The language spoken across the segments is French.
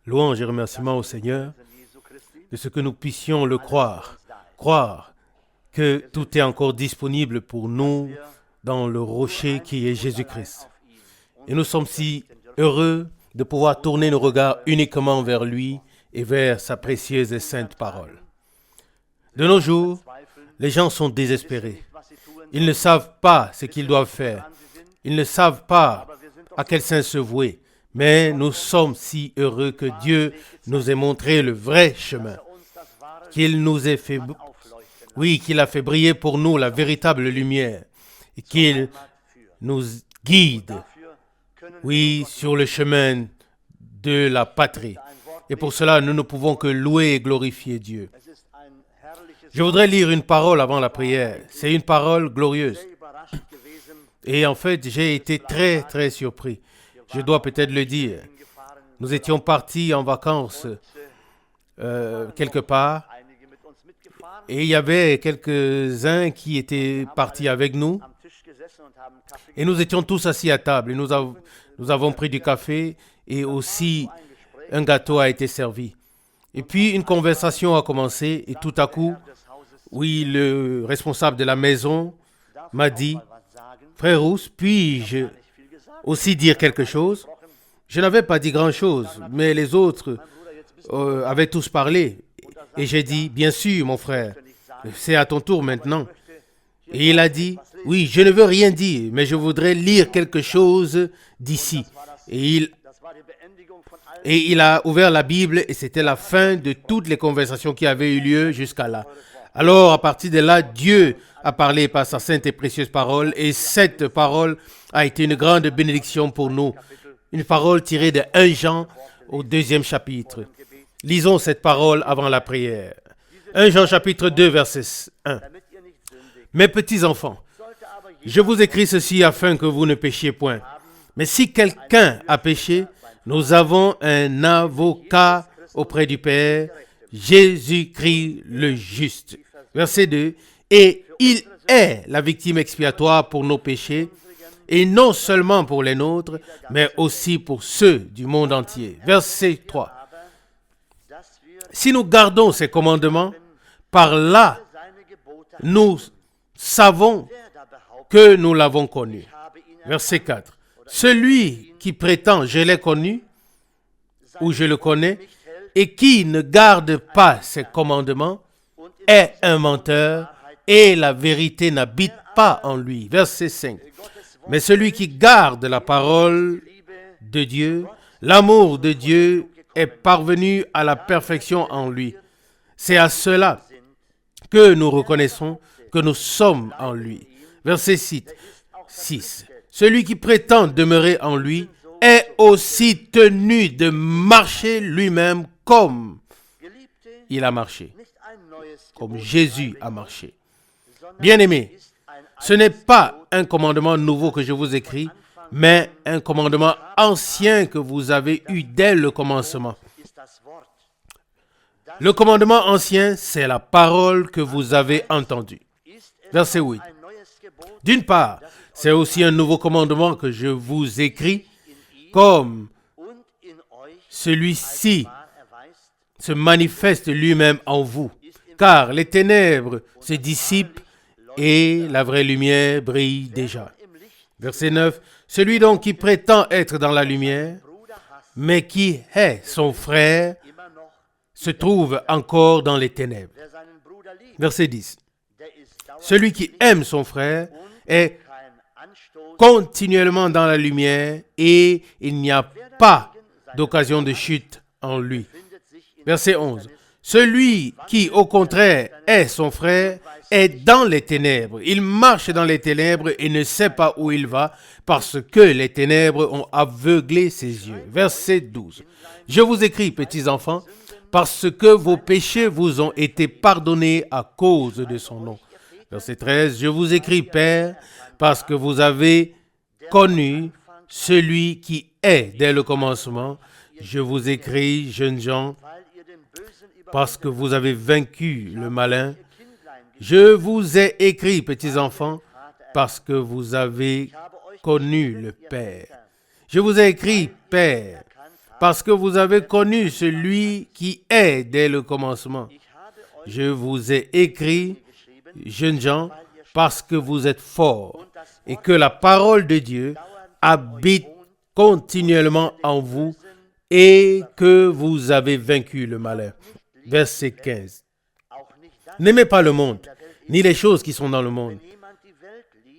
Louange et remerciements au Seigneur de ce que nous puissions le croire que tout est encore disponible pour nous dans le rocher qui est Jésus-Christ. Et nous sommes si heureux de pouvoir tourner nos regards uniquement vers lui et vers sa précieuse et sainte parole. De nos jours, les gens sont désespérés. Ils ne savent pas ce qu'ils doivent faire. Ils ne savent pas à quel saint se vouer. Mais nous sommes si heureux que Dieu nous ait montré le vrai chemin. Qu'il nous ait fait, qu'il a fait briller pour nous la véritable lumière. Et qu'il nous guide, sur le chemin de la patrie. Et pour cela, nous ne pouvons que louer et glorifier Dieu. Je voudrais lire une parole avant la prière. C'est une parole glorieuse. Et en fait, j'ai été très, très surpris. Je dois peut-être le dire. Nous étions partis en vacances quelque part. Et il y avait quelques-uns qui étaient partis avec nous. Et nous étions tous assis à table. Et nous avons pris du café et aussi un gâteau a été servi. Et puis une conversation a commencé et tout à coup, le responsable de la maison m'a dit « Frère Rousse, puis-je aussi dire quelque chose ?» Je n'avais pas dit grand-chose, mais les autres avaient tous parlé. Et j'ai dit « Bien sûr, mon frère, c'est à ton tour maintenant. » Et il a dit « Oui, je ne veux rien dire, mais je voudrais lire quelque chose d'ici. » Et il a ouvert la Bible et c'était la fin de toutes les conversations qui avaient eu lieu jusqu'à là. Alors, à partir de là, Dieu a parlé par sa sainte et précieuse parole et cette parole a été une grande bénédiction pour nous. Une parole tirée de 1 Jean au 2e chapitre. Lisons cette parole avant la prière. 1 Jean chapitre 2, verset 1. Mes petits enfants, je vous écris ceci afin que vous ne péchiez point. Mais si quelqu'un a péché, nous avons un avocat auprès du Père, Jésus-Christ le juste. Verset 2. Et il est la victime expiatoire pour nos péchés, et non seulement pour les nôtres, mais aussi pour ceux du monde entier. Verset 3. Si nous gardons ses commandements, par là, nous savons que nous l'avons connu. Verset 4. Celui qui prétend « je l'ai connu » ou « je le connais » et qui ne garde pas ses commandements est un menteur et la vérité n'habite pas en lui. Verset 5. Mais celui qui garde la parole de Dieu, l'amour de Dieu est parvenu à la perfection en lui. C'est à cela que nous reconnaissons que nous sommes en lui. Verset 6. Celui qui prétend demeurer en lui est aussi tenu de marcher lui-même comme il a marché, comme Jésus a marché. Bien-aimés, ce n'est pas un commandement nouveau que je vous écris, mais un commandement ancien que vous avez eu dès le commencement. Le commandement ancien, c'est la parole que vous avez entendue. Verset 8. D'une part, c'est aussi un nouveau commandement que je vous écris, comme celui-ci se manifeste lui-même en vous, car les ténèbres se dissipent et la vraie lumière brille déjà. Verset 9. Celui donc qui prétend être dans la lumière, mais qui est son frère, se trouve encore dans les ténèbres. Verset 10. Celui qui aime son frère est continuellement dans la lumière et il n'y a pas d'occasion de chute en lui. Verset 11. Celui qui, au contraire, est son frère est dans les ténèbres. Il marche dans les ténèbres et ne sait pas où il va parce que les ténèbres ont aveuglé ses yeux. Verset 12. Je vous écris, petits enfants, parce que vos péchés vous ont été pardonnés à cause de son nom. Verset 13. Je vous écris, Père, parce que vous avez connu celui qui est dès le commencement. Je vous écris, jeunes gens, parce que vous avez vaincu le malin. Je vous ai écrit, petits enfants, parce que vous avez connu le Père. Je vous ai écrit, Père, parce que vous avez connu celui qui est dès le commencement. Je vous ai écrit, jeunes gens, parce que vous êtes forts et que la parole de Dieu habite continuellement en vous et que vous avez vaincu le malin. Verset 15. N'aimez pas le monde, ni les choses qui sont dans le monde.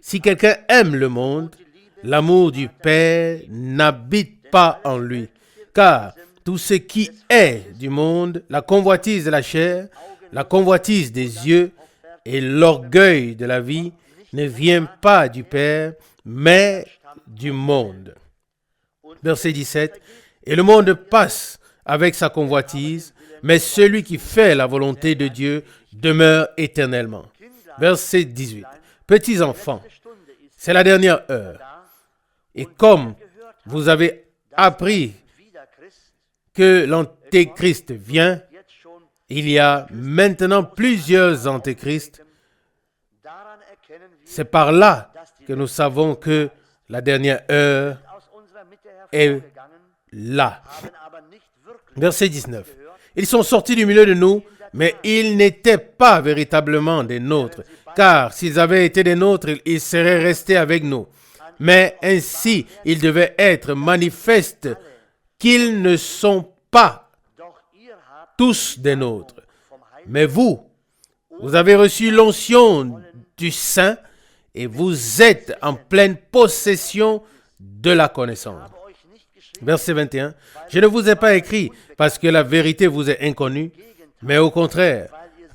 Si quelqu'un aime le monde, l'amour du Père n'habite pas en lui. Car tout ce qui est du monde, la convoitise de la chair, la convoitise des yeux et l'orgueil de la vie ne vient pas du Père, mais du monde. Verset 17. Et le monde passe avec sa convoitise, mais celui qui fait la volonté de Dieu demeure éternellement. Verset 18. Petits enfants, c'est la dernière heure. Et comme vous avez appris que l'Antéchrist vient, il y a maintenant plusieurs Antéchrists. C'est par là que nous savons que la dernière heure est là. Verset 19. Ils sont sortis du milieu de nous, mais ils n'étaient pas véritablement des nôtres, car s'ils avaient été des nôtres, ils seraient restés avec nous. Mais ainsi, il devait être manifeste qu'ils ne sont pas tous des nôtres. Mais vous avez reçu l'onction du Saint et vous êtes en pleine possession de la connaissance. Verset 21. Je ne vous ai pas écrit parce que la vérité vous est inconnue, mais au contraire,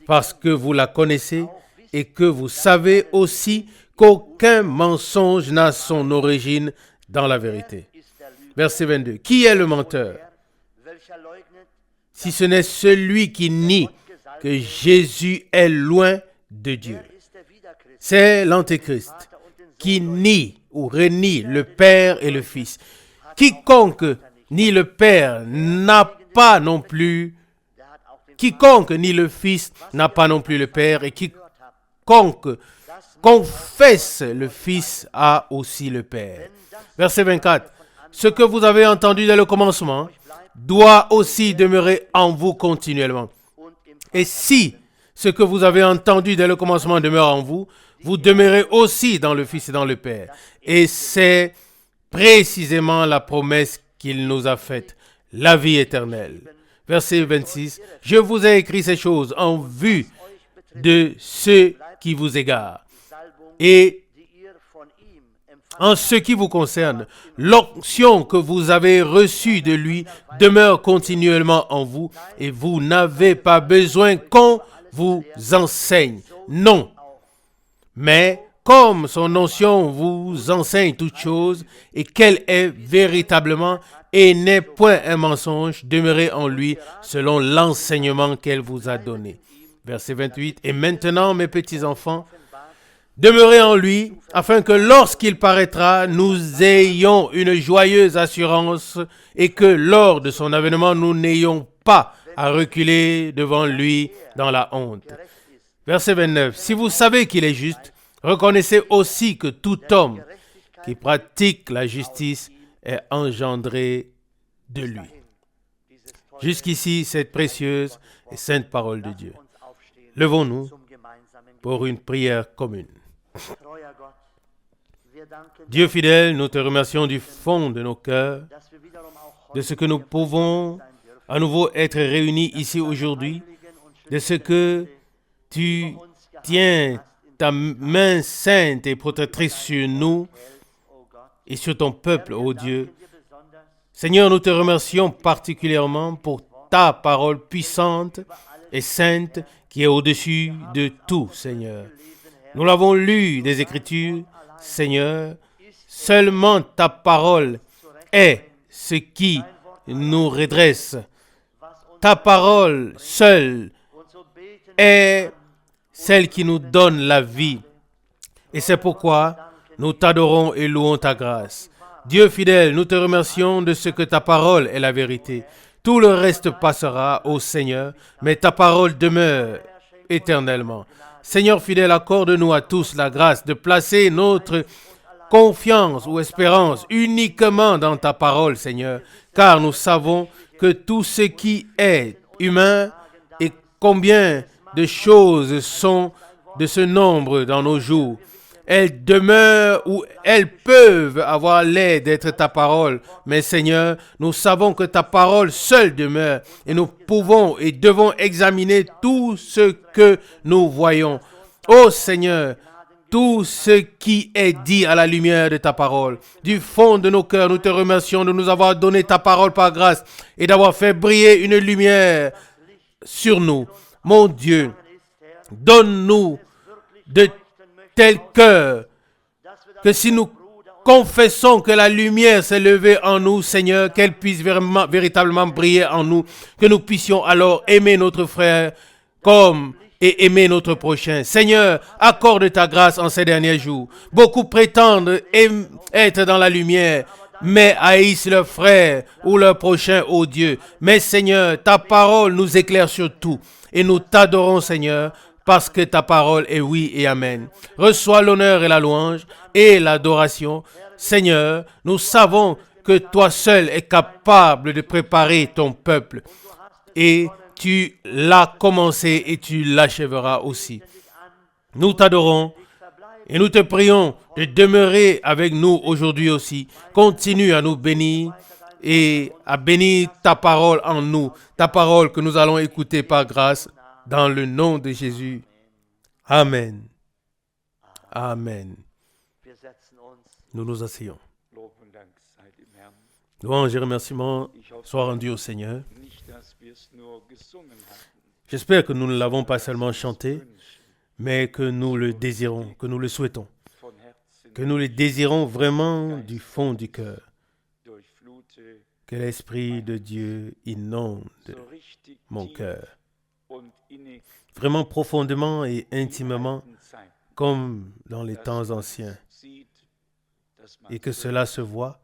parce que vous la connaissez et que vous savez aussi qu'aucun mensonge n'a son origine dans la vérité. Verset 22. Qui est le menteur? Si ce n'est celui qui nie que Jésus est loin de Dieu. C'est l'Antéchrist qui nie ou renie le Père et le Fils. Quiconque nie le Père n'a pas non plus, quiconque nie le Fils n'a pas non plus le Père, et quiconque confesse le Fils a aussi le Père. Verset 24. Ce que vous avez entendu dès le commencement doit aussi demeurer en vous continuellement. Et si ce que vous avez entendu dès le commencement demeure en vous, vous demeurez aussi dans le Fils et dans le Père. Et c'est précisément la promesse qu'il nous a faite, la vie éternelle. Verset 26. Je vous ai écrit ces choses en vue de ceux qui vous égarent. Et en ce qui vous concerne, l'onction que vous avez reçue de lui demeure continuellement en vous et vous n'avez pas besoin qu'on vous enseigne. Non. Mais comme son onction vous enseigne toutes choses et qu'elle est véritablement et n'est point un mensonge, demeurez en lui selon l'enseignement qu'elle vous a donné. Verset 28. Et maintenant, mes petits enfants, demeurez en lui, afin que lorsqu'il paraîtra, nous ayons une joyeuse assurance et que lors de son avènement, nous n'ayons pas à reculer devant lui dans la honte. Verset 29. Si vous savez qu'il est juste, reconnaissez aussi que tout homme qui pratique la justice est engendré de lui. Jusqu'ici, cette précieuse et sainte parole de Dieu. Levons-nous pour une prière commune. Dieu fidèle, nous te remercions du fond de nos cœurs, de ce que nous pouvons à nouveau être réunis ici aujourd'hui, de ce que tu tiens ta main sainte et protectrice sur nous et sur ton peuple, ô Dieu. Seigneur, nous te remercions particulièrement pour ta parole puissante et sainte qui est au-dessus de tout, Seigneur. Nous l'avons lu des Écritures, Seigneur. Seulement ta parole est ce qui nous redresse. Ta parole seule est celle qui nous donne la vie. Et c'est pourquoi nous t'adorons et louons ta grâce. Dieu fidèle, nous te remercions de ce que ta parole est la vérité. Tout le reste passera, ô Seigneur, mais ta parole demeure éternellement. Seigneur fidèle, accorde-nous à tous la grâce de placer notre confiance ou espérance uniquement dans ta parole, Seigneur, car nous savons que tout ce qui est humain et combien de choses sont de ce nombre dans nos jours. Elles demeurent ou elles peuvent avoir l'air d'être ta parole. Mais Seigneur, nous savons que ta parole seule demeure et nous pouvons et devons examiner tout ce que nous voyons. Ô Seigneur, tout ce qui est dit à la lumière de ta parole. Du fond de nos cœurs, nous te remercions de nous avoir donné ta parole par grâce et d'avoir fait briller une lumière sur nous. Mon Dieu, donne-nous de tels cœurs que si nous confessons que la lumière s'est levée en nous, Seigneur, qu'elle puisse véritablement briller en nous, que nous puissions alors aimer notre frère comme et aimer notre prochain. Seigneur, accorde ta grâce en ces derniers jours. Beaucoup prétendent être dans la lumière, mais haïssent leur frère ou leur prochain, ô Dieu. Mais Seigneur, ta parole nous éclaire sur tout et nous t'adorons, Seigneur, parce que ta parole est oui et amen. Reçois l'honneur et la louange et l'adoration. Seigneur, nous savons que toi seul es capable de préparer ton peuple et tu l'as commencé et tu l'achèveras aussi. Nous t'adorons et nous te prions de demeurer avec nous aujourd'hui aussi. Continue à nous bénir et à bénir ta parole en nous, ta parole que nous allons écouter par grâce. Dans le nom de Jésus. Amen. Amen. Nous nous asseyons. Louange et remerciements soient rendus au Seigneur. J'espère que nous ne l'avons pas seulement chanté, mais que nous le désirons, que nous le souhaitons, que nous le désirons vraiment du fond du cœur. Que l'Esprit de Dieu inonde mon cœur. Vraiment profondément et intimement, comme dans les temps anciens. Et que cela se voit,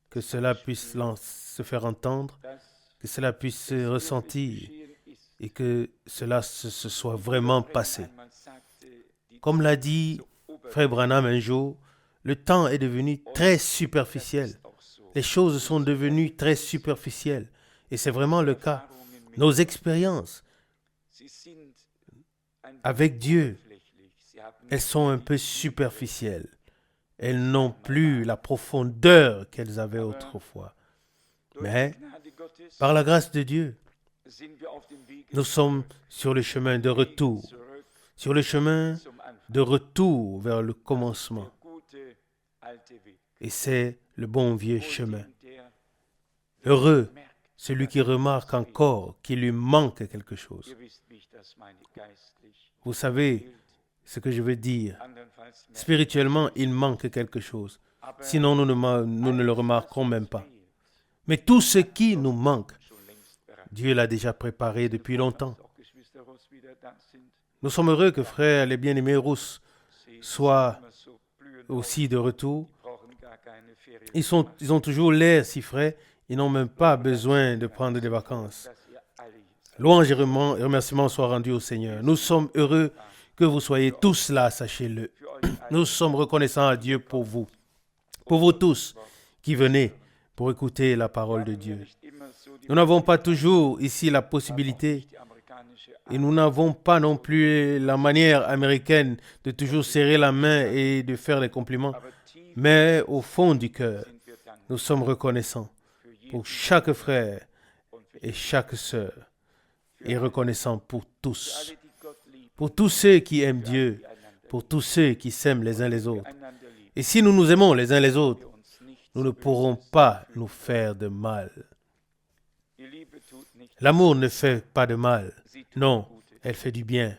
que cela puisse se faire entendre, que cela puisse se ressentir et que cela se soit vraiment passé. Comme l'a dit Frère Branham un jour, le temps est devenu très superficiel. Les choses sont devenues très superficielles. Et c'est vraiment le cas. Nos expériences avec Dieu, elles sont un peu superficielles. Elles n'ont plus la profondeur qu'elles avaient autrefois. Mais, par la grâce de Dieu, nous sommes sur le chemin de retour. Sur le chemin de retour vers le commencement. Et c'est le bon vieux chemin. Heureux celui qui remarque encore qu'il lui manque quelque chose. Vous savez ce que je veux dire. Spirituellement, il manque quelque chose. Sinon, nous ne le remarquerons même pas. Mais tout ce qui nous manque, Dieu l'a déjà préparé depuis longtemps. Nous sommes heureux que frère, les bien-aimés Rousse, soient aussi de retour. Ils ont toujours l'air si frais. Ils n'ont même pas besoin de prendre des vacances. Louange et remerciements soient rendus au Seigneur. Nous sommes heureux que vous soyez tous là, sachez-le. Nous sommes reconnaissants à Dieu pour vous tous qui venez pour écouter la parole de Dieu. Nous n'avons pas toujours ici la possibilité et nous n'avons pas non plus la manière américaine de toujours serrer la main et de faire des compliments. Mais au fond du cœur, nous sommes reconnaissants pour chaque frère et chaque sœur et reconnaissants pour tous ceux qui aiment Dieu, pour tous ceux qui s'aiment les uns les autres. Et si nous nous aimons les uns les autres, nous ne pourrons pas nous faire de mal. L'amour ne fait pas de mal. Non, elle fait du bien.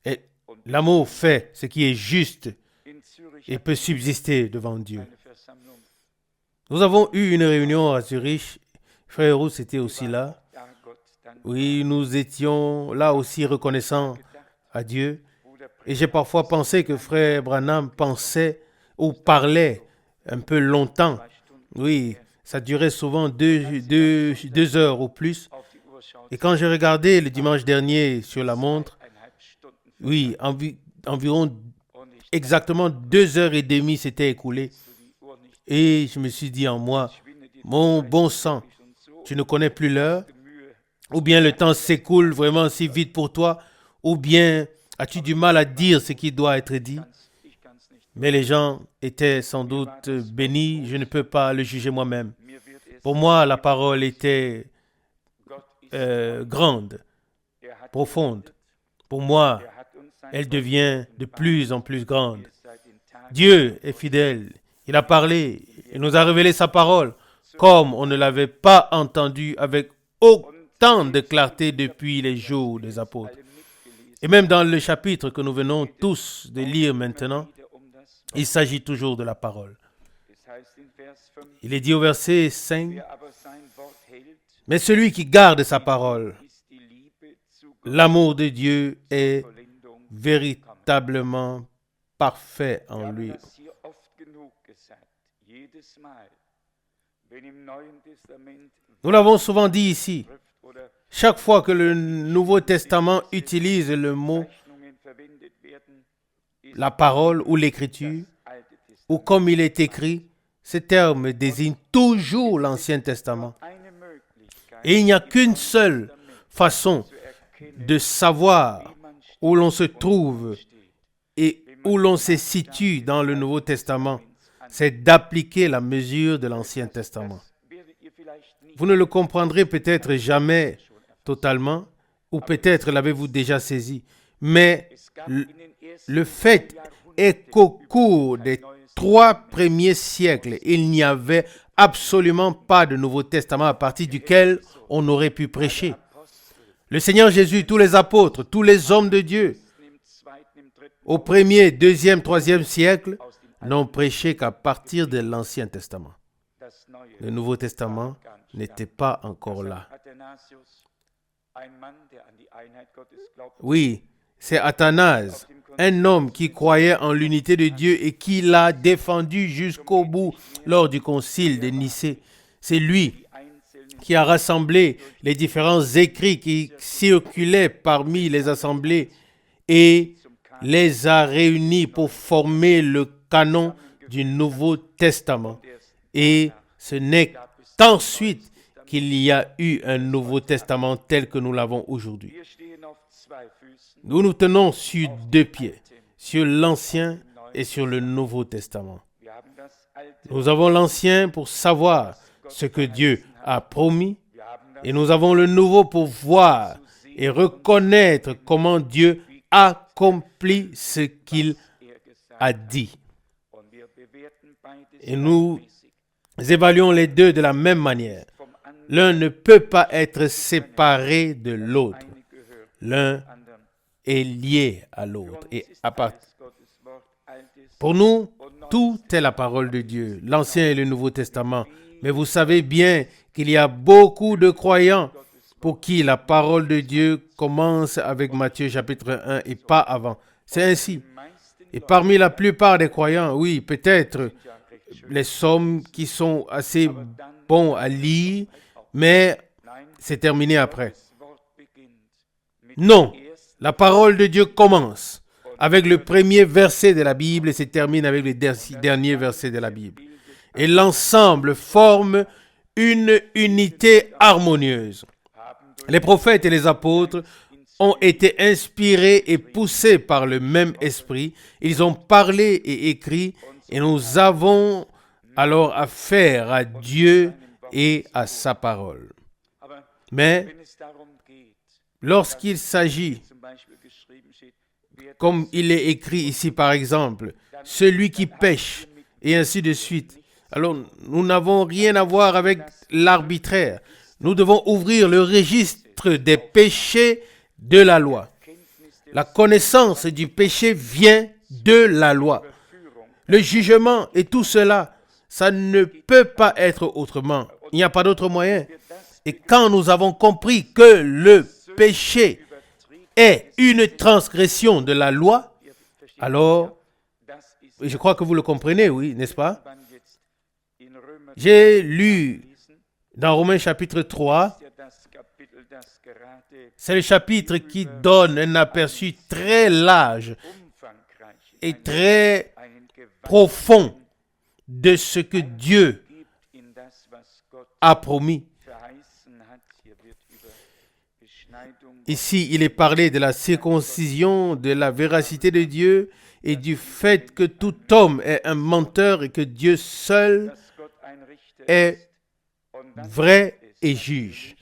Et l'amour fait ce qui est juste et peut subsister devant Dieu. Nous avons eu une réunion à Zurich. Frère Rousse était aussi là. Oui, nous étions là aussi reconnaissants à Dieu. Et j'ai parfois pensé que frère Branham pensait ou parlait un peu longtemps. Oui, ça durait souvent deux heures ou plus. Et quand j'ai regardé le dimanche dernier sur la montre, Oui, environ exactement 2 heures et demie s'étaient écoulées. Et je me suis dit en moi, mon bon sang, tu ne connais plus l'heure, ou bien le temps s'écoule vraiment si vite pour toi, ou bien as-tu du mal à dire ce qui doit être dit. Mais les gens étaient sans doute bénis, je ne peux pas le juger moi-même. Pour moi, la parole était grande, profonde. Pour moi, elle devient de plus en plus grande. Dieu est fidèle. Il a parlé. Il nous a révélé sa parole comme on ne l'avait pas entendu avec autant de clarté depuis les jours des apôtres. Et même dans le chapitre que nous venons tous de lire maintenant, il s'agit toujours de la parole. Il est dit au verset 5, « Mais celui qui garde sa parole, l'amour de Dieu est véritablement parfait en lui. » Nous l'avons souvent dit ici. Chaque fois que le Nouveau Testament utilise le mot, la parole ou l'écriture, ou comme il est écrit, ce terme désigne toujours l'Ancien Testament. Et il n'y a qu'une seule façon de savoir où l'on se trouve et où l'on se situe dans le Nouveau Testament, c'est d'appliquer la mesure de l'Ancien Testament. Vous ne le comprendrez peut-être jamais totalement, ou peut-être l'avez-vous déjà saisi, mais le fait est qu'au cours des 3 premiers siècles, il n'y avait absolument pas de Nouveau Testament à partir duquel on aurait pu prêcher. Le Seigneur Jésus, tous les apôtres, tous les hommes de Dieu, au 1er, 2e, 3e siècle, n'ont prêché qu'à partir de l'Ancien Testament. Le Nouveau Testament n'était pas encore là. Oui, c'est Athanase, un homme qui croyait en l'unité de Dieu et qui l'a défendu jusqu'au bout lors du concile de Nicée. C'est lui qui a rassemblé les différents écrits qui circulaient parmi les assemblées et les a réunis pour former le canon du Nouveau Testament. Et ce n'est qu'ensuite qu'il y a eu un Nouveau Testament tel que nous l'avons aujourd'hui. Nous nous tenons sur 2 pieds, sur l'Ancien et sur le Nouveau Testament. Nous avons l'Ancien pour savoir ce que Dieu a promis et nous avons le Nouveau pour voir et reconnaître comment Dieu accomplit ce qu'il a dit. Et nous évaluons les deux de la même manière. L'un ne peut pas être séparé de l'autre. L'un est lié à l'autre. Et pour nous, tout est la parole de Dieu, l'Ancien et le Nouveau Testament. Mais vous savez bien qu'il y a beaucoup de croyants pour qui la parole de Dieu commence avec Matthieu chapitre 1 et pas avant. C'est ainsi. Et parmi la plupart des croyants, oui, peut-être les sommes qui sont assez bons à lire, mais c'est terminé après. Non, la parole de Dieu commence avec le premier verset de la Bible et se termine avec le dernier verset de la Bible. Et l'ensemble forme une unité harmonieuse. Les prophètes et les apôtres ont été inspirés et poussés par le même esprit. Ils ont parlé et écrit et nous avons alors affaire à Dieu et à sa parole. Mais lorsqu'il s'agit, comme il est écrit ici par exemple, celui qui pêche et ainsi de suite, alors nous n'avons rien à voir avec l'arbitraire. Nous devons ouvrir le registre des péchés de la loi. La connaissance du péché vient de la loi. Le jugement et tout cela, ça ne peut pas être autrement. Il n'y a pas d'autre moyen. Et quand nous avons compris que le péché est une transgression de la loi, alors, je crois que vous le comprenez, oui, n'est-ce pas? J'ai lu dans Romains chapitre 3, C'est le chapitre qui donne un aperçu très large et très profond de ce que Dieu a promis. Ici, il est parlé de la circoncision, de la véracité de Dieu et du fait que tout homme est un menteur et que Dieu seul est vrai et juge.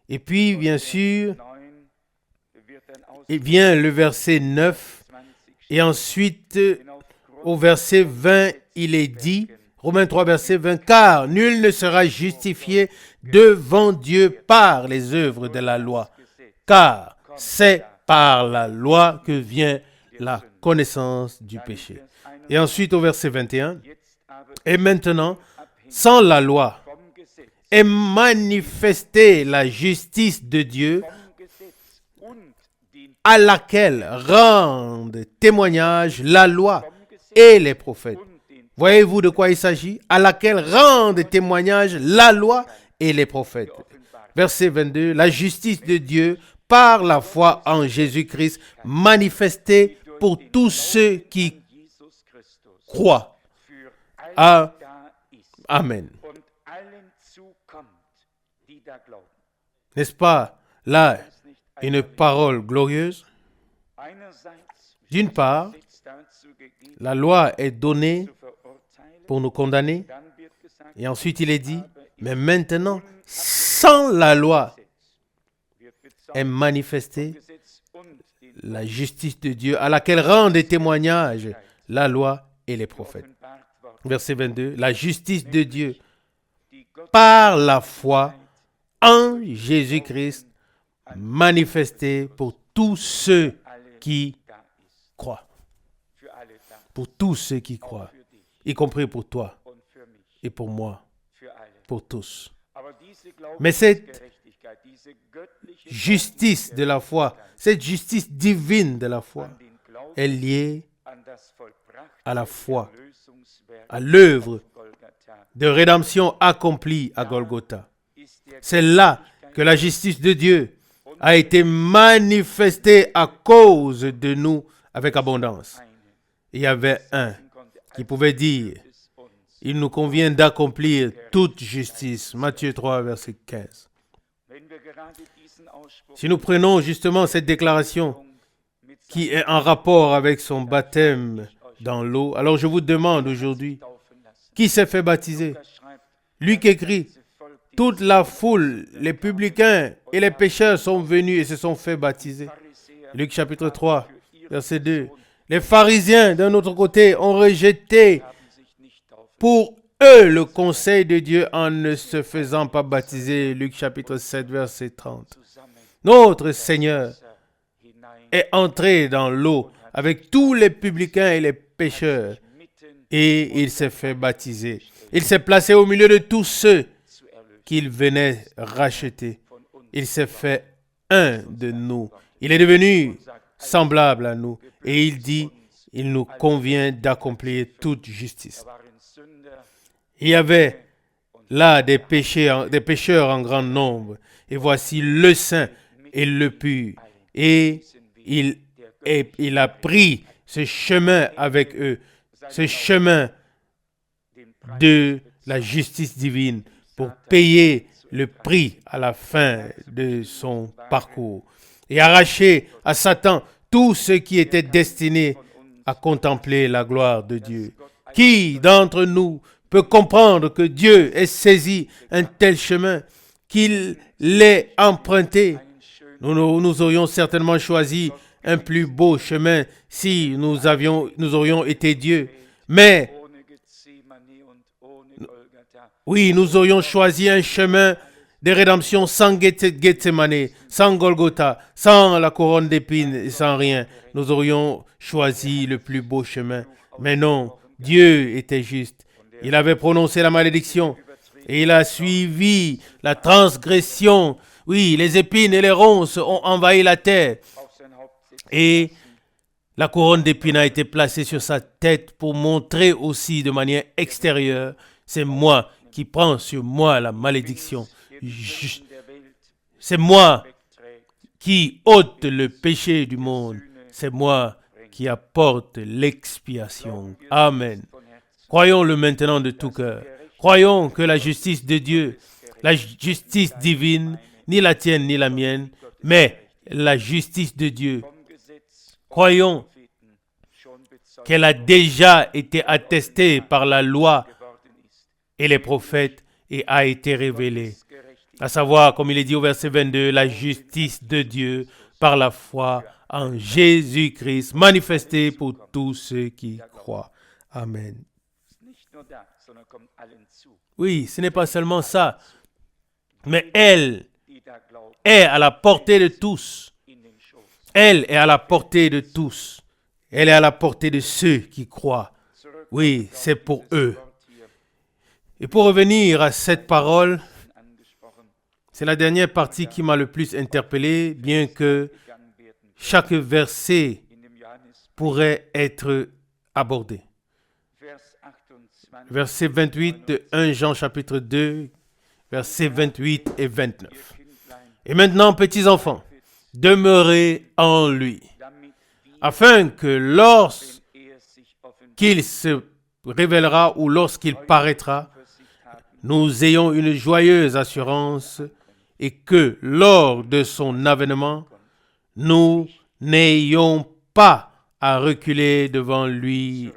Et puis, bien sûr, il vient le verset 9 et ensuite, au verset 20, il est dit, Romains 3, verset 20, « Car nul ne sera justifié devant Dieu par les œuvres de la loi, car c'est par la loi que vient la connaissance du péché. » Et ensuite au verset 21, « Et maintenant, sans la loi, est manifestée la justice de Dieu, à laquelle rendent témoignage la loi et les prophètes. » Voyez-vous de quoi il s'agit? À laquelle rendent témoignage la loi et les prophètes. Verset 22, la justice de Dieu par la foi en Jésus-Christ manifestée pour tous ceux qui croient. Amen. N'est-ce pas là une parole glorieuse? D'une part, la loi est donnée pour nous condamner. Et ensuite, il est dit, mais maintenant, sans la loi, est manifestée la justice de Dieu à laquelle rendent des témoignages la loi et les prophètes. Verset 22, la justice de Dieu par la foi en Jésus-Christ manifestée pour tous ceux qui croient. Pour tous ceux qui croient, y compris pour toi et pour moi, pour tous. Mais cette justice de la foi, cette justice divine de la foi est liée à la foi, à l'œuvre de rédemption accomplie à Golgotha. C'est là que la justice de Dieu a été manifestée à cause de nous avec abondance. Il y avait un qui pouvait dire, il nous convient d'accomplir toute justice. Matthieu 3, verset 15. Si nous prenons justement cette déclaration qui est en rapport avec son baptême dans l'eau, alors je vous demande aujourd'hui, qui s'est fait baptiser? Luc écrit, toute la foule, les publicains et les pécheurs sont venus et se sont fait baptiser. Luc chapitre 3, verset 2. Les pharisiens, d'un autre côté, ont rejeté pour eux le conseil de Dieu en ne se faisant pas baptiser. Luc chapitre 7, verset 30. Notre Seigneur est entré dans l'eau avec tous les publicains et les pécheurs et il s'est fait baptiser. Il s'est placé au milieu de tous ceux qu'il venait racheter. Il s'est fait un de nous. Il est devenu semblable à nous. Et il dit, il nous convient d'accomplir toute justice. Il y avait là des pécheurs en grand nombre. Et voici le saint et le pur. Et il a pris ce chemin avec eux, ce chemin de la justice divine pour payer le prix à la fin de son parcours et arracher à Satan tout ce qui était destiné à contempler la gloire de Dieu. Qui d'entre nous peut comprendre que Dieu ait saisi un tel chemin, qu'il l'ait emprunté? Nous aurions certainement choisi un plus beau chemin si nous aurions été Dieu. Mais, oui, nous aurions choisi un chemin de rédemption sans Gethsemane, sans Golgotha, sans la couronne d'épines et sans rien. Nous aurions choisi le plus beau chemin. Mais non, Dieu était juste. Il avait prononcé la malédiction et il a suivi la transgression. Oui, les épines et les ronces ont envahi la terre. Et la couronne d'épines a été placée sur sa tête pour montrer aussi de manière extérieure, c'est moi qui prends sur moi la malédiction. C'est moi qui ôte le péché du monde. C'est moi qui apporte l'expiation. Amen. Croyons-le maintenant de tout cœur. Croyons que la justice de Dieu, la justice divine, ni la tienne ni la mienne, mais la justice de Dieu, croyons qu'elle a déjà été attestée par la loi et les prophètes et a été révélée. À savoir, comme il est dit au verset 22, la justice de Dieu par la foi en Jésus-Christ, manifestée pour tous ceux qui croient. Amen. Oui, ce n'est pas seulement ça, mais elle est à la portée de tous. Elle est à la portée de tous. Elle est à la portée de ceux qui croient. Oui, c'est pour eux. Et pour revenir à cette parole, c'est la dernière partie qui m'a le plus interpellé, bien que chaque verset pourrait être abordé. Verset 28 de 1 Jean chapitre 2, versets 28 et 29. Et maintenant, petits enfants, demeurez en lui, afin que lorsqu'il se révélera ou lorsqu'il paraîtra, nous ayons une joyeuse assurance et que lors de son avènement, nous n'ayons pas à reculer devant lui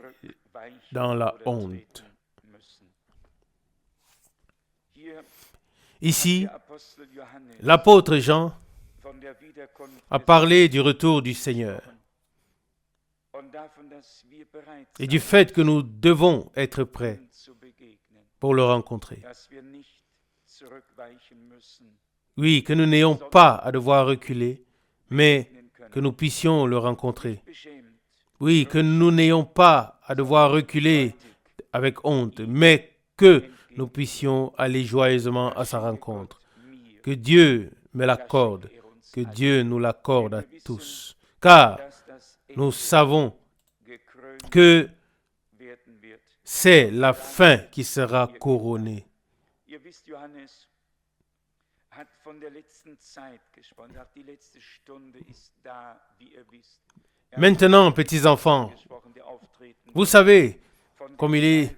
dans la honte. Ici, l'apôtre Jean a parlé du retour du Seigneur et du fait que nous devons être prêts pour le rencontrer. Oui, que nous n'ayons pas à devoir reculer, mais que nous puissions le rencontrer. Oui, que nous n'ayons pas à devoir reculer avec honte, mais que nous puissions aller joyeusement à sa rencontre. Que Dieu me l'accorde, que Dieu nous l'accorde à tous. Car nous savons que c'est la fin qui sera couronnée. Maintenant, petits enfants, vous savez, comme il est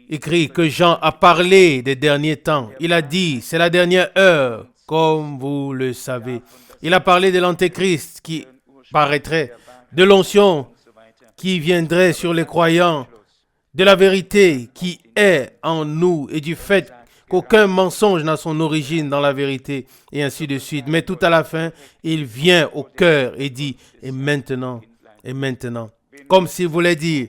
écrit que Jean a parlé des derniers temps. Il a dit, c'est la dernière heure, comme vous le savez. Il a parlé de l'Antéchrist qui paraîtrait, de l'onction qui viendrait sur les croyants, de la vérité qui est en nous et du fait qu'aucun mensonge n'a son origine dans la vérité, et ainsi de suite. Mais tout à la fin, il vient au cœur et dit, et maintenant, comme s'il voulait dire,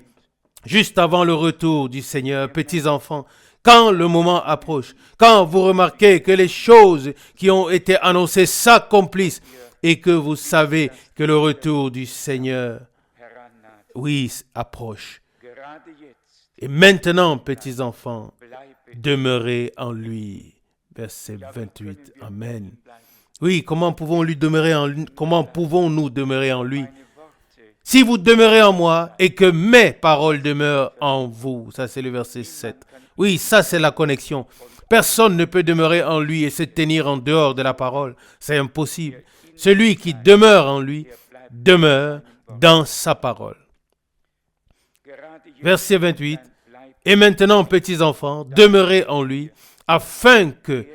juste avant le retour du Seigneur, petits enfants, quand le moment approche, quand vous remarquez que les choses qui ont été annoncées s'accomplissent et que vous savez que le retour du Seigneur, oui, approche. Et maintenant, petits enfants, demeurez en lui. Verset 28. Amen. Oui, comment pouvons-nous demeurer en lui? Si vous demeurez en moi et que mes paroles demeurent en vous. Ça, c'est le verset 7. Oui, ça, c'est la connexion. Personne ne peut demeurer en lui et se tenir en dehors de la parole. C'est impossible. Celui qui demeure en lui demeure dans sa parole. Verset 28. Et maintenant, petits enfants, demeurez en lui, afin que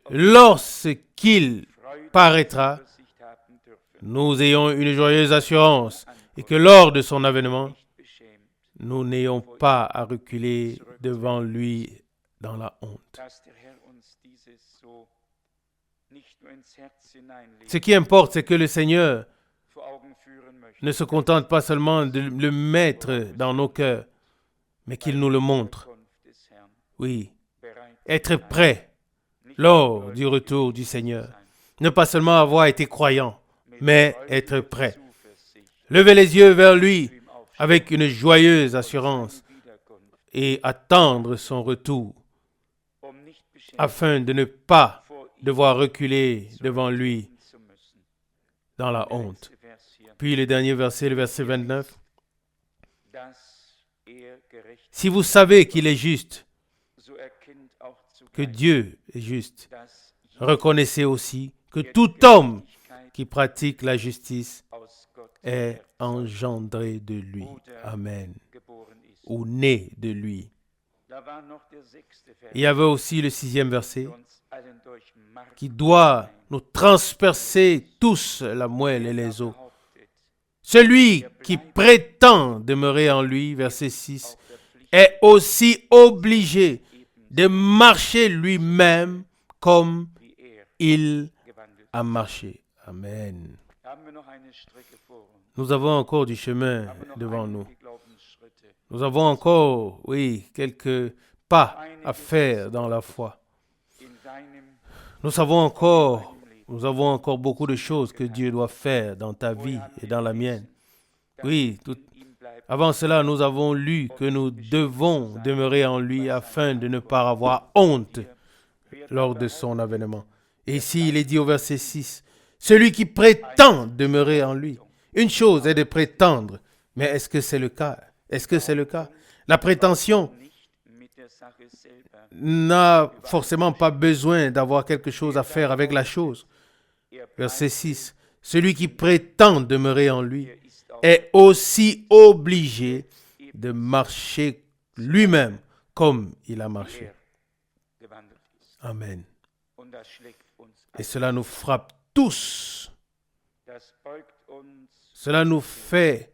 lorsqu'il paraîtra, nous ayons une joyeuse assurance et que lors de son avènement, nous n'ayons pas à reculer devant lui dans la honte. Ce qui importe, c'est que le Seigneur ne se contente pas seulement de le mettre dans nos cœurs, mais qu'il nous le montre. Oui, être prêt lors du retour du Seigneur. Ne pas seulement avoir été croyant, mais être prêt. Levez les yeux vers lui avec une joyeuse assurance et attendre son retour afin de ne pas devoir reculer devant lui dans la honte. Puis le dernier verset, le verset 29. Si vous savez qu'il est juste, que Dieu est juste, reconnaissez aussi que tout homme qui pratique la justice aus Gott est engendré de lui. Amen. geboren ist. Ou né de lui. Da war noch der 6. Vers, Il y avait aussi le 6e verset der uns allen durch Mark qui doit nous transpercer tous la moelle et les os. behauptet, Celui qui prétend demeurer en lui, verset 6, est aussi obligé de marcher lui-même comme wie er il gewandelt a marché. Amen. ist. Haben wir noch eine Strecke vor uns? Nous avons encore du chemin Haben wir noch devant nous. einige Glaubensschritte? Nous avons encore, oui, quelques pas à faire dans la foi. In deinem Nous avons encore beaucoup de choses que Dieu doit faire dans ta vie et dans la mienne. Oui, ihm bleibt avant cela, nous avons lu que nous devons demeurer en lui afin de ne pas avoir honte lors de son avènement. Et ici, il est dit au verset 6, celui qui prétend demeurer en lui. Une chose est de prétendre, mais est-ce que c'est le cas? Est-ce que c'est le cas? La prétention nicht mit der Sache selber. n'a forcément pas besoin d'avoir quelque chose à faire avec la chose. Er Verset 6. Celui qui prétend demeurer en lui ist auch est aussi obligé de marcher lui-même comme il a marché. gewandelt ist. Amen. Und das schlägt uns Et an. cela nous frappe tous. Das beugt uns Cela nous fait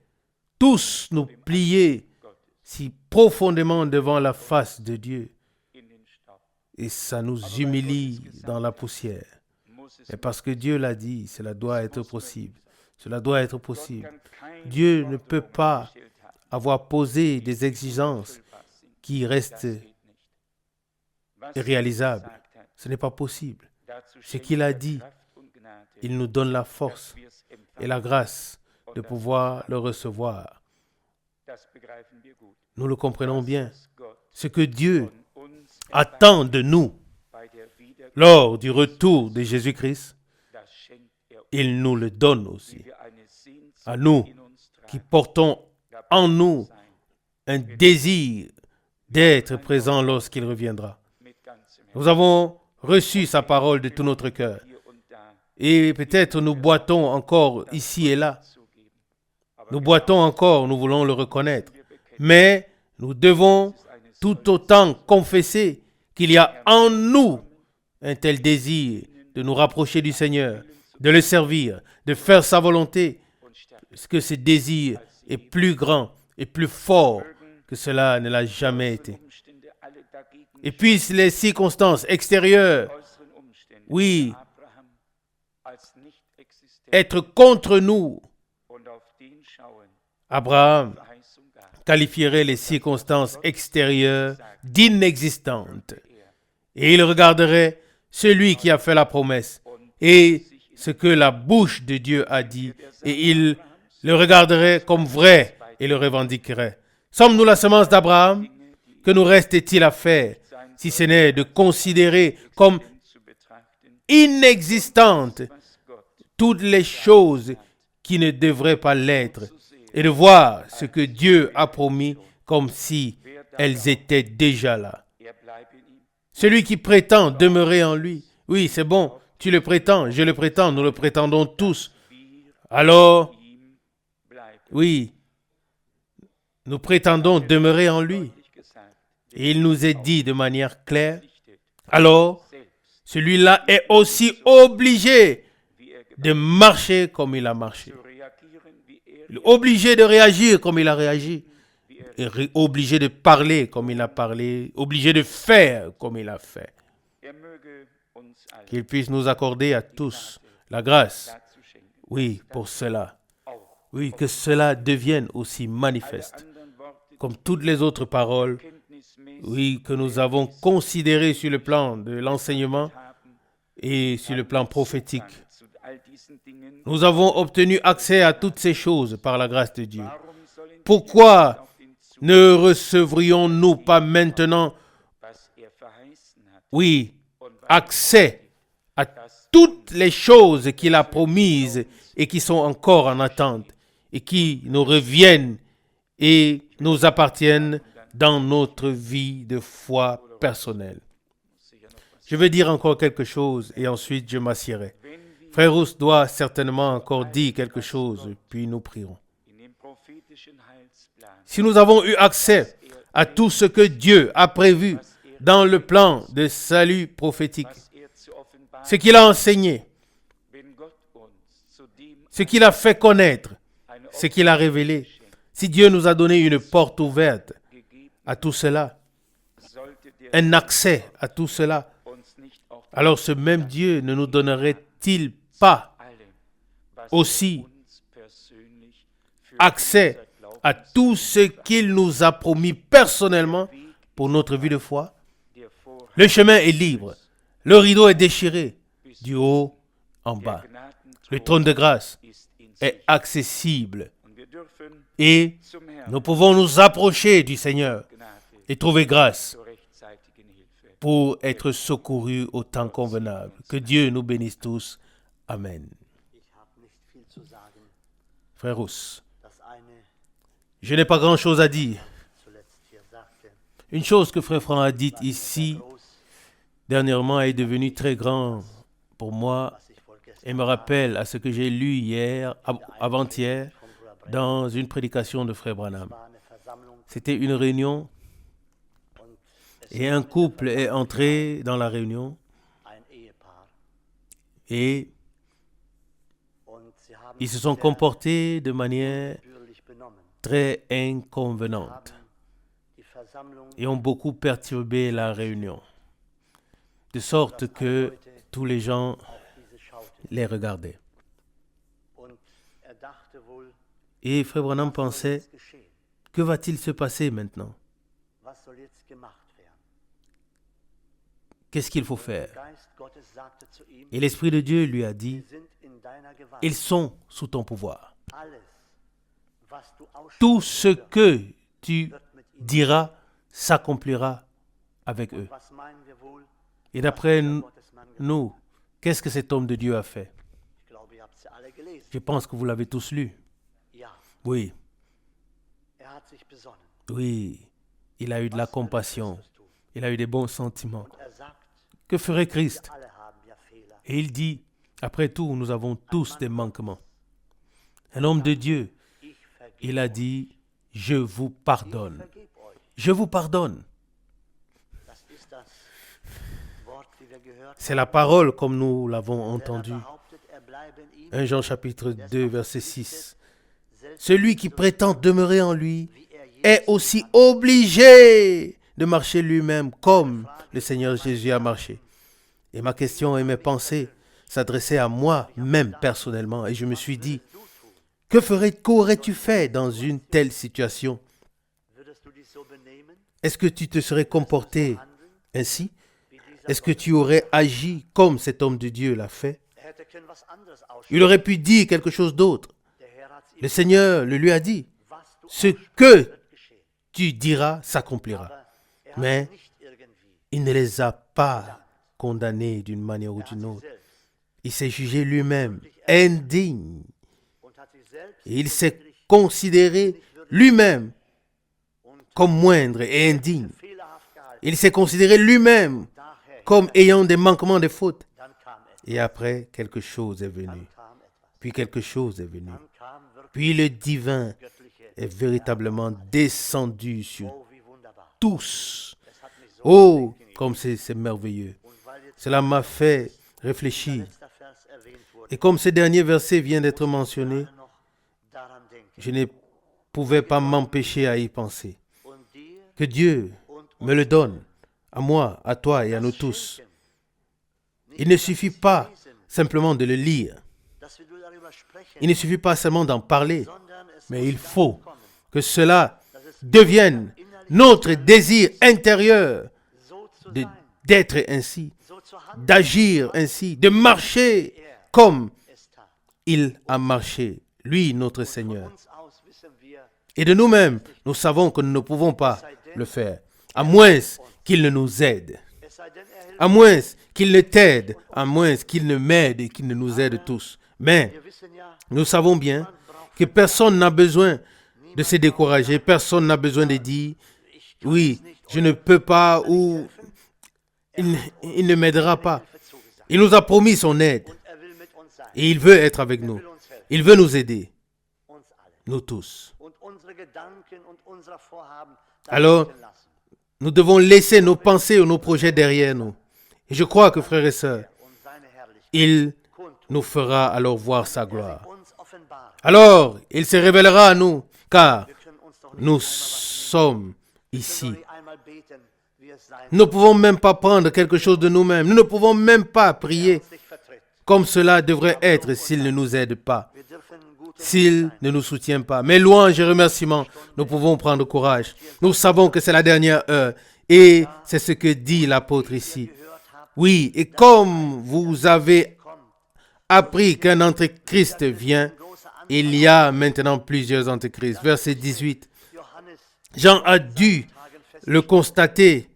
tous nous plier Gottes si profondément devant la face de Dieu. in den Staub. Et ça nous humilie dans la poussière. Muss es Et parce que Dieu l'a dit, cela doit être possible. Cela doit être possible. kann kein Dieu ne peut pas gestellt haben, avoir posé des exigences erfüllbar sind. qui Das restent geht nicht. Was irréalisables. gesagt hat, Ce n'est pas possible. dazu Ce schenkt qu'il a er dit, Kraft und Gnade, il nous donne la dass force wir's et empfangen. la grâce de pouvoir le recevoir. Das begreifen wir gut. Nous le comprenons bien. Was Gott Ce que Dieu von uns attend de nous bei der Wiedergeburt, lors du retour de Jésus-Christ, das schenkt er uns, il nous le donne wie aussi. wir eine Sehnsucht À nous in uns qui tragen, portons dabei en zu nous sein, un désir d'être présent lorsqu'il reviendra. mit ganzem Herzen. Nous avons reçu sa parole de tout notre cœur. Hier und da Et peut-être nous boitons encore ici et là. zugeben. Aber Nous boitons encore, nous voulons le reconnaître. wir bekennen, Mais nous devons es ist eine tout autant confesser qu'il y a en nous un tel désir de nous rapprocher du Seigneur, de le servir, de faire sa volonté, und stärker. parce que ce désir est plus grand et plus fort que cela ne l'a jamais été. Umstände alle dagegen Et puis les circonstances extérieures, äußeren Umstände oui, Abraham als nicht existent être contre nous, und auf den schauen, Abraham Verheißung gab. qualifierait les circonstances extérieures d'inexistantes. Et il regarderait celui qui a fait la promesse et ce que la bouche de Dieu a dit, et il le regarderait comme vrai et le revendiquerait. Sommes-nous la semence d'Abraham? Que nous reste-t-il à faire, si ce n'est de considérer comme Zu betrachten, inexistantes was Gott toutes les choses qui ne devraient pas l'être, et de voir ce que Dieu a promis comme si elles étaient déjà là. bleibe in ihm. Celui qui prétend demeurer en lui, oui, c'est bon, tu le prétends, je le prétends, nous le prétendons tous. Alors, Ihm bleibe. oui, nous prétendons demeurer en lui. Deutlich gesagt, Et il nous est dit de manière claire, verpflichtet, alors, selbst celui-là est aussi obligé wie er de marcher comme il a marché, zu reagieren, wie er, obligé de réagir comme il a réagi, et obligé de parler comme il a parlé, obligé de faire comme il a fait. möge uns alle Qu'il puisse nous accorder à tous la grâce, dazu schenken. oui, pour cela. Auch Oui, que cela devienne aussi manifeste, anderen Worte comme toutes les autres paroles, kenntnismäßig oui, que nous avons considérées sur le plan de l'enseignement haben, et sur le plan prophétique. zu all diesen Dingen. Nous avons obtenu accès à toutes ces choses par la grâce de Dieu. Warum sollen wir Pourquoi auf ihn zu, ne recevrions-nous pas maintenant, was er verheißen hat, oui, und was accès à toutes les choses qu'il a promises et qui sont encore en attente et qui nous reviennent et nous appartiennent dans notre vie de foi personnelle? sicher noch was? Je vais dire encore quelque chose et ensuite je m'assierai. Wenn Frère Rousse doit certainement encore dire quelque chose, puis nous prierons. in dem prophetischen Heilsplan, Si nous avons eu accès à tout ce que Dieu a prévu dans le plan de salut prophétique, was zu offenbaren, ce qu'il a enseigné, wenn Gott uns zu dem ce qu'il a fait connaître, eine ce qu'il a révélé, si Dieu nous a donné une porte ouverte gegeben, à tout cela, sollte der un accès à tout cela, uns nicht auch alors ce même Dieu ne nous donnerait-il pas allem, was aussi uns persönlich für accès unser à Glauben, tout ce qu'il nous a promis personnellement pour notre vie de foi? der Vorhang Le chemin est libre, le rideau est déchiré, du haut en der bas. Le Gnadenthron trône de grâce ist in est Sicht. accessible Und wir dürfen et zum Herrn nous pouvons nous approcher du Seigneur Gnade et trouver grâce zur rechtzeitigen Hilfe. pour être secourus au temps convenable. Que Dieu nous bénisse tous. Amen. Ich habe nicht viel zu sagen. Frère Rousse, Das eine je n'ai pas grand-chose à dire. zuletzt hier sagte, Une chose que Frère Franck a dite ici groß, dernièrement est devenue très grand pour moi was ich vorgestern et me rappelle à ce que j'ai lu hier, avant-hier, vom Bruder Brett dans une prédication de Frère Branham. war, eine Versammlung, C'était une réunion und es et un couple est entré dans la réunion ein Ehepaar. et Und sie haben ils se sich sont sehr comportés de manière gebührlich benommen, très inconvenante haben die Versammlung et ont beaucoup perturbé la réunion, de sorte que tous les gens auf diese schauten. les regardaient. Und dachte wohl, Et Frère Branham was soll pensait, jetzt geschehen? que va-t-il se passer maintenant? Was soll jetzt gemacht werden? Qu'est-ce qu'il faut faire? Der Geist Gottes sagte zu ihm, Et l'Esprit de Dieu lui a dit, sie sind in deiner Gewalt. ils sont sous ton pouvoir. Alles, was du Tout ce aussprichst, que tu wird mit ihnen. diras s'accomplira avec eux. Was meinen wir wohl? Et d'après Was hat Gottes Mann gemacht? nous, qu'est-ce que cet homme de Dieu a fait? Ich glaube, ihr habt sie alle gelesen. Je pense que vous l'avez tous lu. Ja, Oui, hat sich besonnen. oui, il a eu de la Was würde compassion, Christus tun? il a eu des bons sentiments. Und sagt, Que ferait Christ? wir alle haben ja Fehler. Et il dit, après tout, nous avons tous des manquements. Un homme de Dieu, Ich vergebe il a dit, je vous pardonne. vergeb euch. Je vous pardonne. Das ist das Wort, wie wir gehört C'est la parole comme nous l'avons haben. entendu. Wer behauptet, er bleibe in ihm, 1 Jean chapitre 2, verset 6. selbst Celui qui prétend demeurer en lui wie er je est aussi obligé de marcher lui-même comme le Seigneur Jésus a marché. Et ma question et mes pensées s'adressaient à moi-même personnellement. Et je me suis dit, qu'aurais-tu fait dans une telle situation? würdest du dich so benehmen, Est-ce que tu te serais comporté handeln, ainsi? wie dieser Est-ce que tu aurais agi comme cet homme de Dieu l'a fait? Er hätte können was anderes aussprechen. Il aurait pu dire quelque chose d'autre. Der Herr hat's ihm Le Seigneur le lui a dit, was du ce aussprichst, que wird geschehen. tu diras s'accomplira. Aber er hat Mais es nicht irgendwie. il ne les a pas condamnés d'une manière ou d'une autre. Selbst Il s'est jugé lui-même indigne. und hat sich selbst Et il s'est considéré lui-même comme moindre et indigne. fehlerhaft gehalten. Il s'est considéré lui-même Daher comme ayant des manquements, des fautes. dann kam etwas. Et après, quelque chose est venu. Dann kam etwas. Puis quelque chose est venu. Dann kam wirklich Puis le divin göttliche. est véritablement descendu sur Oh, wie wunderbar. tous. Es hat mich so Oh, comme c'est merveilleux. und weil jetzt Cela m'a fait réfléchir. letzter Vers erwähnt wurde, Et comme ce dernier verset vient d'être mentionné, noch daran denken. je ne pouvais pas m'empêcher à y penser. Und dir Que Dieu und me le donne, à moi, à toi et à nous tous. schenken, Il ne suffit pas simplement de le lire. dass wir nur darüber sprechen, Il ne suffit pas seulement d'en parler, sondern es mais muss il dahin faut kommen, que cela dass es devienne notre désir intérieur so zu de- sein, d'être ainsi, so zu handeln, d'agir ainsi, de marcher comme es tat. il a marché, lui, notre Seigneur. Von uns aus wissen wir, Et de nous-mêmes, nous savons que nous ne pouvons pas le faire, à moins qu'il ne nous aide, es sei denn, er hilft. à moins qu'il ne t'aide, à moins qu'il ne m'aide et qu'il ne nous aide tous. Mais Wir wissen ja, nous savons bien que personne n'a besoin de se décourager, personne n'a besoin de dire, oui, je ne peux pas ou il ne m'aidera pas. Hilfe zugesagt. Il nous a promis son aide Er will mit uns sein. Et il veut être avec nous. Il veut nous aider, nous tous. Alors, nous devons laisser nos pensées ou nos projets derrière nous. Et je crois que, frères et sœurs, il nous fera alors voir sa gloire. Alors, il se révélera à nous, car nous sommes ici. Nous ne pouvons même pas prendre quelque chose de nous-mêmes. Nous ne pouvons même pas prier comme cela devrait être s'il ne nous aide pas, s'il ne nous soutient pas. Mais louanges et remerciements, nous pouvons prendre courage. Nous savons que c'est la dernière heure et c'est ce que dit l'apôtre ici. Oui, et comme vous avez appris qu'un antéchrist vient, il y a maintenant plusieurs antéchrists. Verset 18. Jean a dû le constater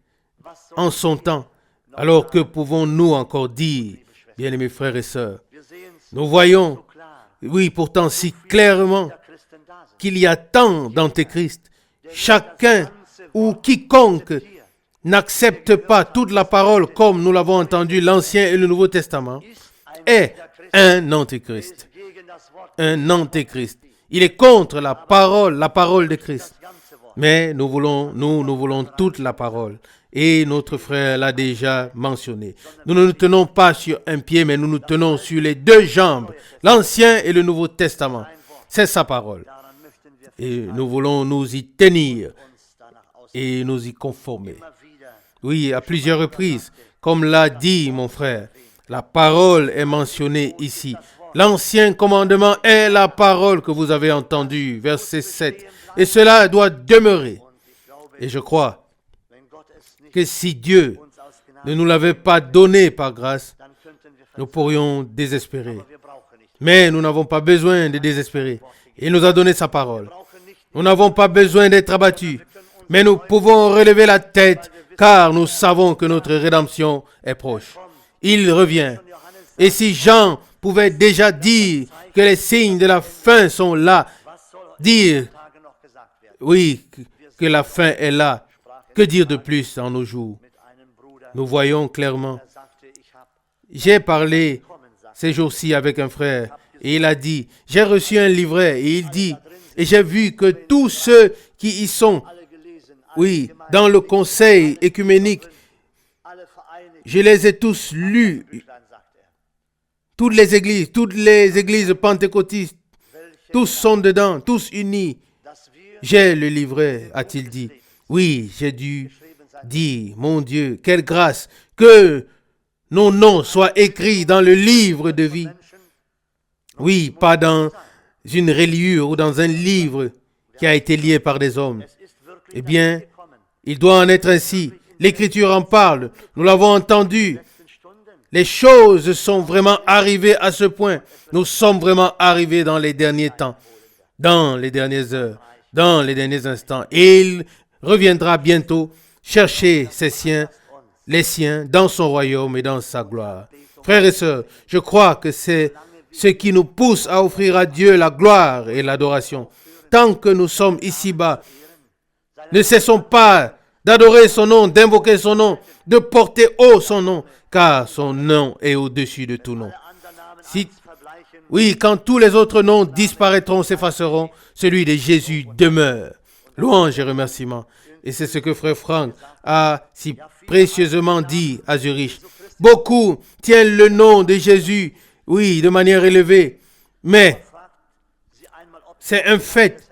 en son temps. Alors que pouvons-nous encore dire, bien-aimés frères et sœurs? Nous voyons, oui, pourtant si clairement qu'il y a tant d'antéchrists. Chacun ou quiconque n'accepte pas toute la parole comme nous l'avons entendu, l'Ancien et le Nouveau Testament, est un antéchrist. Un antéchrist. Il est contre la parole de Christ. Mais nous voulons toute la parole. Et notre frère l'a déjà mentionné. Nous ne nous tenons pas sur un pied, mais nous nous tenons sur les deux jambes. L'Ancien et le Nouveau Testament. C'est sa parole. Et nous voulons nous y tenir et nous y conformer. Oui, à plusieurs reprises. Comme l'a dit mon frère, la parole est mentionnée ici. L'ancien commandement est la parole que vous avez entendue. Verset 7. Et cela doit demeurer. Et je crois que si Dieu ne nous l'avait pas donné par grâce, nous pourrions désespérer. Mais nous n'avons pas besoin de désespérer. Il nous a donné sa parole. Nous n'avons pas besoin d'être abattus. Mais nous pouvons relever la tête car nous savons que notre rédemption est proche. Il revient. Et si Jean pouvait déjà dire que les signes de la fin sont là, dire, oui, que la fin est là, que dire de plus en nos jours? Nous voyons clairement. J'ai parlé ces jours-ci avec un frère et il a dit, j'ai reçu un livret et il dit, et j'ai vu que tous ceux qui y sont, oui, dans le conseil écuménique, je les ai tous lus. Toutes les églises pentecôtistes, tous sont dedans, tous unis. J'ai le livret, a-t-il dit. Oui, j'ai dû dire, mon Dieu, quelle grâce que nos noms soient écrits dans le livre de vie. Oui, pas dans une reliure ou dans un livre qui a été lié par des hommes. Eh bien, il doit en être ainsi. L'Écriture en parle. Nous l'avons entendu. Les choses sont vraiment arrivées à ce point. Nous sommes vraiment arrivés dans les derniers temps, dans les dernières heures, dans les derniers instants. Et il reviendra bientôt chercher ses siens, les siens, dans son royaume et dans sa gloire. Frères et sœurs, je crois que c'est ce qui nous pousse à offrir à Dieu la gloire et l'adoration. Tant que nous sommes ici-bas, ne cessons pas d'adorer son nom, d'invoquer son nom, de porter haut son nom, car son nom est au-dessus de tout nom. Oui, quand tous les autres noms disparaîtront, s'effaceront, celui de Jésus demeure. Louange et remerciements. Et c'est ce que frère Franck a si précieusement dit à Zurich. Beaucoup tiennent le nom de Jésus, oui, de manière élevée, mais c'est un fait.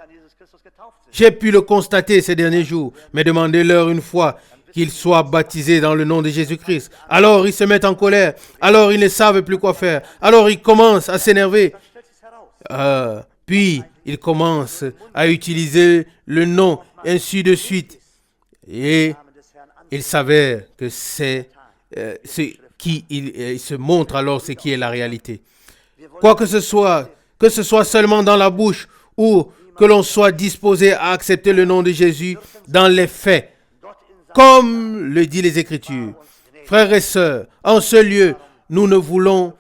J'ai pu le constater ces derniers jours, mais demandez-leur une fois qu'ils soient baptisés dans le nom de Jésus-Christ. Alors ils se mettent en colère, alors ils ne savent plus quoi faire, alors ils commencent à s'énerver. Puis ils commencent à utiliser le nom, ainsi de suite. Et il s'avère que c'est ce qui il se montre alors ce qui est la réalité. Quoi que ce soit seulement dans la bouche ou que l'on soit disposé à accepter le nom de Jésus dans les faits, comme le dit les Écritures. Frères et sœurs, en ce lieu, nous ne voulons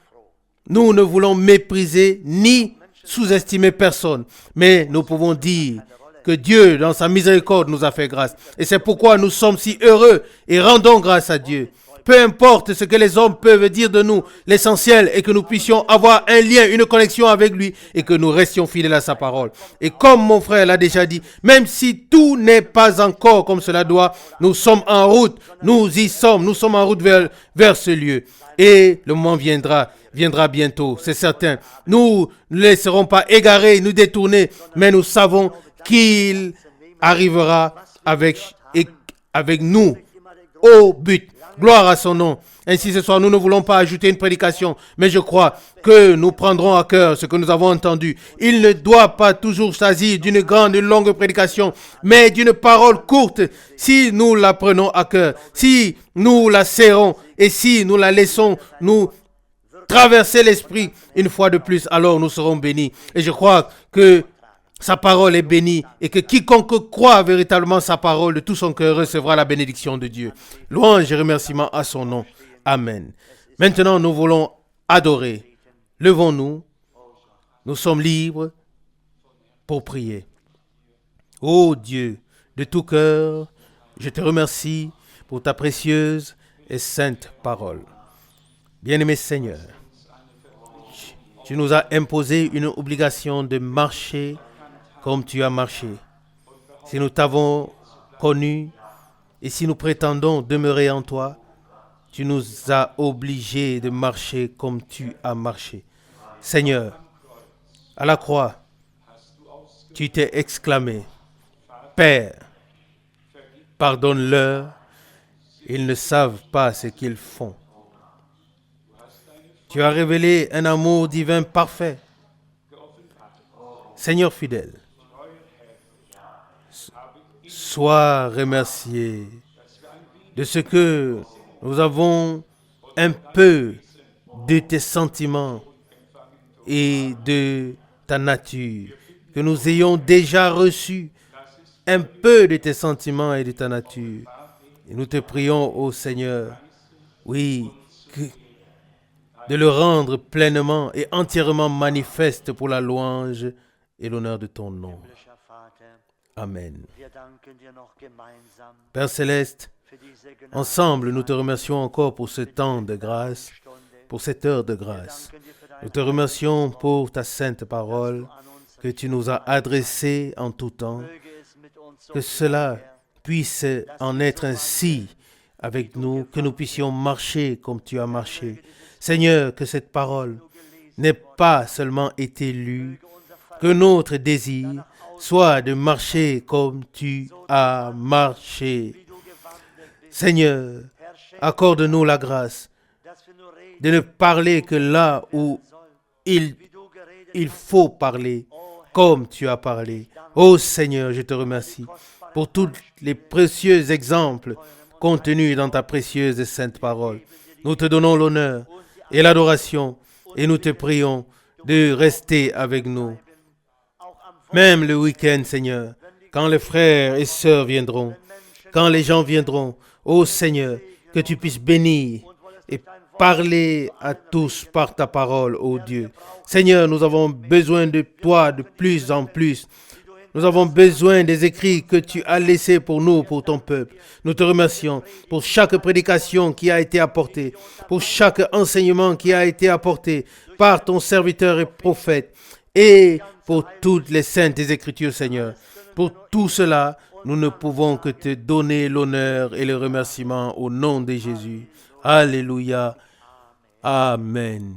mépriser ni sous-estimer personne, mais nous pouvons dire que Dieu, dans sa miséricorde, nous a fait grâce. Et c'est pourquoi nous sommes si heureux et rendons grâce à Dieu. Peu importe ce que les hommes peuvent dire de nous, l'essentiel est que nous puissions avoir un lien, une connexion avec lui et que nous restions fidèles à sa parole. Et comme mon frère l'a déjà dit, même si tout n'est pas encore comme cela doit, nous sommes en route, nous y sommes, nous sommes en route vers ce lieu. Et le moment viendra bientôt, c'est certain. Nous ne laisserons pas égarer, nous détourner, mais nous savons qu'il arrivera avec nous au but. Gloire à son nom. Ainsi ce soir, nous ne voulons pas ajouter une prédication, mais je crois que nous prendrons à cœur ce que nous avons entendu. Il ne doit pas toujours s'agir d'une grande, une longue prédication, mais d'une parole courte. Si nous la prenons à cœur, si nous la serrons et si nous la laissons nous traverser l'esprit une fois de plus, alors nous serons bénis. Et je crois que sa parole est bénie et que quiconque croit véritablement sa parole de tout son cœur recevra la bénédiction de Dieu. Louange et remerciement à son nom. Amen. Maintenant, nous voulons adorer. Levons-nous. Nous sommes libres pour prier. Ô Dieu, de tout cœur, je te remercie pour ta précieuse et sainte parole. Bien-aimé Seigneur, tu nous as imposé une obligation de marcher comme tu as marché. Si nous t'avons connu et si nous prétendons demeurer en toi, tu nous as obligés de marcher comme tu as marché. Seigneur, à la croix, tu t'es exclamé, Père, pardonne-leur, ils ne savent pas ce qu'ils font. Tu as révélé un amour divin parfait. Seigneur fidèle, sois remercié de ce que nous avons un peu de tes sentiments et de ta nature, que nous ayons déjà reçu un peu de tes sentiments et de ta nature. Et nous te prions, ô Seigneur, oui, de le rendre pleinement et entièrement manifeste pour la louange et l'honneur de ton nom. Amen. Père Céleste, ensemble, nous te remercions encore pour ce temps de grâce, pour cette heure de grâce. Nous te remercions pour ta sainte parole que tu nous as adressée en tout temps. Que cela puisse en être ainsi avec nous, que nous puissions marcher comme tu as marché. Seigneur, que cette parole n'ait pas seulement été lue, que notre désir soit de marcher comme tu as marché. Seigneur, accorde-nous la grâce de ne parler que là où il faut parler, comme tu as parlé. Ô Seigneur, je te remercie pour tous les précieux exemples contenus dans ta précieuse et sainte parole. Nous te donnons l'honneur et l'adoration et nous te prions de rester avec nous. Même le week-end, Seigneur, quand les frères et sœurs viendront, quand les gens viendront, ô Seigneur, que tu puisses bénir et parler à tous par ta parole, ô Dieu. Seigneur, nous avons besoin de toi de plus en plus. Nous avons besoin des écrits que tu as laissés pour nous, pour ton peuple. Nous te remercions pour chaque prédication qui a été apportée, pour chaque enseignement qui a été apporté par ton serviteur et prophète, et pour toutes les saintes Écritures, Seigneur. Pour tout cela, nous ne pouvons que te donner l'honneur et le remerciement au nom de Jésus. Alléluia. Amen.